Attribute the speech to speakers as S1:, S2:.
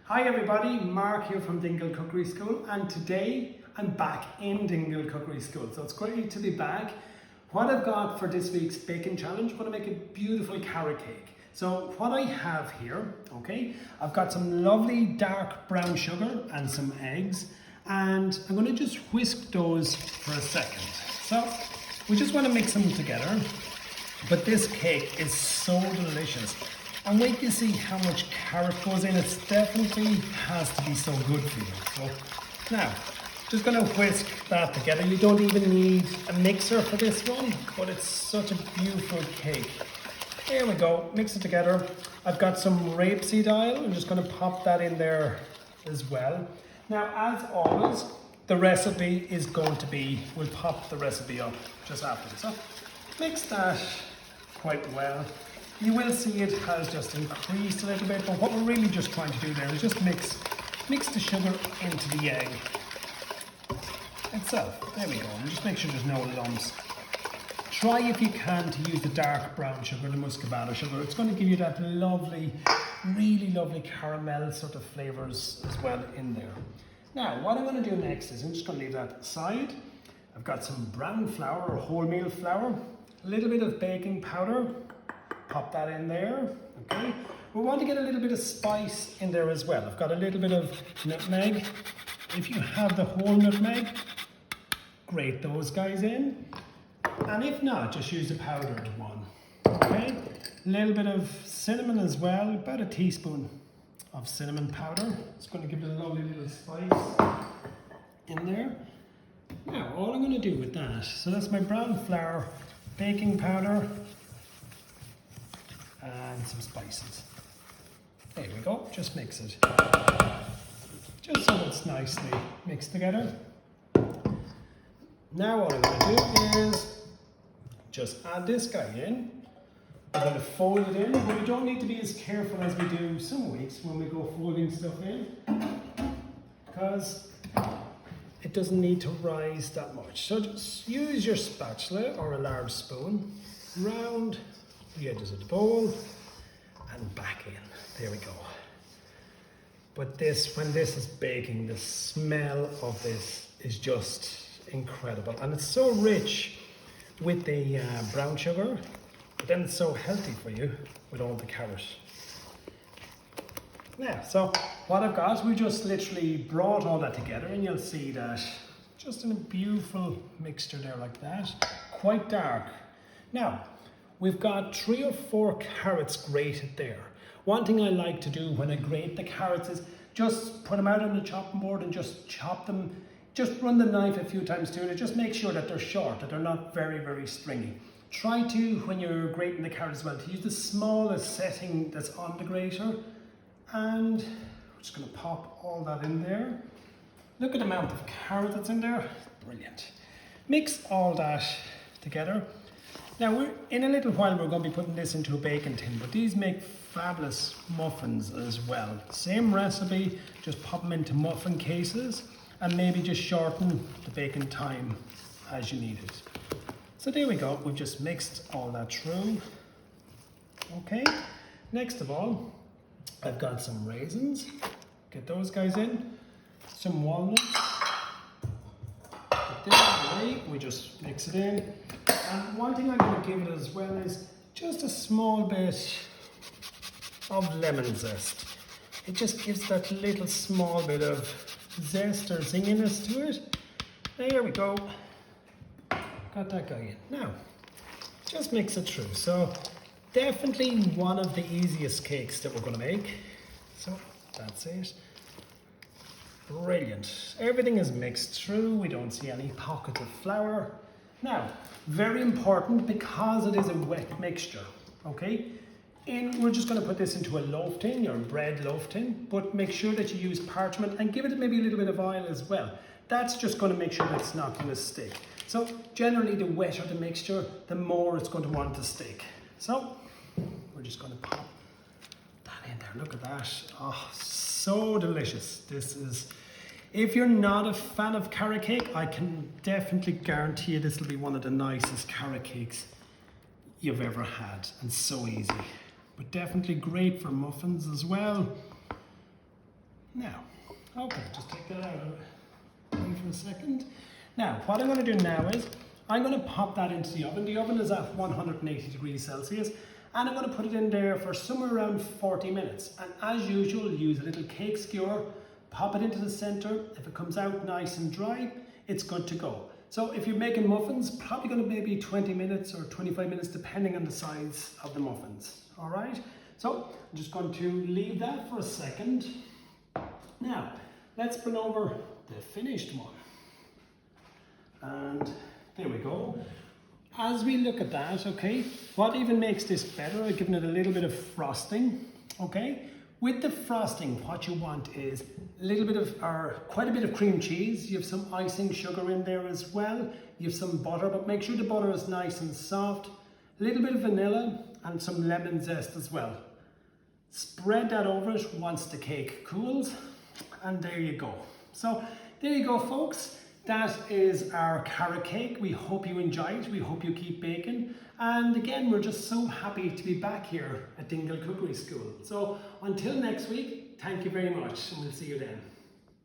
S1: Hi everybody, Mark here from Dingle Cookery School, and today I'm back in Dingle Cookery School, so it's great to be back. What I've got for this week's baking challenge, I'm going to make a beautiful carrot cake. So what I have here, okay, I've got some lovely dark brown sugar and some eggs, and I'm going to just whisk those for a second. So we just want to mix them together, but this cake is so delicious. And wait to see how much carrot goes in. It definitely has to be so good for you. So now, just going to whisk that together. You don't even need a mixer for this one, but it's such a beautiful cake. Here we go, mix it together. I've got some rapeseed oil. I'm just going to pop that in there as well. Now, as always, the recipe is going to be, we'll pop the recipe up just after. So mix that quite well. You will see it has just increased a little bit, but what we're really just trying to do there is just mix the sugar into the egg itself. There we go, and just make sure there's no lumps. Try if you can to use the dark brown sugar, the muscovado sugar. It's going to give you that lovely, really lovely caramel sort of flavours as well in there. Now, what I'm going to do next is I'm just going to leave that aside. I've got some brown flour or wholemeal flour, a little bit of baking powder. Pop that in there, okay? We want to get a little bit of spice in there as well. I've got a little bit of nutmeg. If you have the whole nutmeg, grate those guys in. And if not, just use the powdered one, okay? A little bit of cinnamon as well, about a teaspoon of cinnamon powder. It's going to give it a lovely little spice in there. Now, all I'm going to do with that, so that's my brown flour, baking powder, and some spices. There we go, just mix it. Just so it's nicely mixed together. Now what I'm going to do is just add this guy in. I'm going to fold it in, but we don't need to be as careful as we do some weeks when we go folding stuff in, because it doesn't need to rise that much. So just use your spatula or a large spoon, round the edges of the bowl and back in. There we go. But this, when this is baking, the smell of this is just incredible, and it's so rich with the brown sugar, but then it's so healthy for you with all the carrot. Yeah, so what I've got, we just literally brought all that together, and you'll see that just in a beautiful mixture there like that, quite dark. Now, we've got 3 or 4 carrots grated there. One thing I like to do when I grate the carrots is just put them out on the chopping board and just chop them. Just run the knife a few times through it. Just make sure that they're short, that they're not very, very stringy. Try to, when you're grating the carrot as well, to use the smallest setting that's on the grater. And we're just going to pop all that in there. Look at the amount of carrot that's in there. Brilliant. Mix all that together. Now, in a little while, we're going to be putting this into a baking tin, but these make fabulous muffins as well. Same recipe, just pop them into muffin cases and maybe just shorten the baking time as you need it. So there we go, we've just mixed all that through. Okay, next of all, I've got some raisins. Get those guys in. Some walnuts. Put this away, we just mix it in. And one thing I'm going to give it as well is just a small bit of lemon zest. It just gives that little small bit of zest or zinginess to it. There we go. Got that guy in. Now, just mix it through. So, definitely one of the easiest cakes that we're going to make. So, that's it. Brilliant. Everything is mixed through. We don't see any pockets of flour. Now, very important, because it is a wet mixture, okay? And we're just going to put this into a loaf tin, your bread loaf tin, but make sure that you use parchment and give it maybe a little bit of oil as well. That's just going to make sure that it's not going to stick. So generally, the wetter the mixture, the more it's going to want to stick. So we're just going to pop that in there. Look at that. Oh, so delicious. This is, if you're not a fan of carrot cake, I can definitely guarantee you this will be one of the nicest carrot cakes you've ever had, and so easy. But definitely great for muffins as well. Now, okay, just take that out for a second. Now, what I'm going to do now is I'm going to pop that into the oven. The oven is at 180 degrees Celsius, and I'm going to put it in there for somewhere around 40 minutes. And as usual, use a little cake skewer, pop it into the center. If it comes out nice and dry, it's good to go. So if you're making muffins, probably going to maybe 20 minutes or 25 minutes, depending on the size of the muffins. All right, so I'm just going to leave that for a second. Now, let's bring over the finished one. And there we go. As we look at that, okay, what even makes this better, I've given it a little bit of frosting, okay? With the frosting, what you want is a little bit of, or quite a bit of cream cheese. You have some icing sugar in there as well. You have some butter, but make sure the butter is nice and soft. A little bit of vanilla and some lemon zest as well. Spread that over it once the cake cools, and there you go. So there you go, folks. That is our carrot cake. We hope you enjoyed. We hope you keep baking. And again, we're just so happy to be back here at Dingle Cookery School. So until next week, thank you very much, and we'll see you then.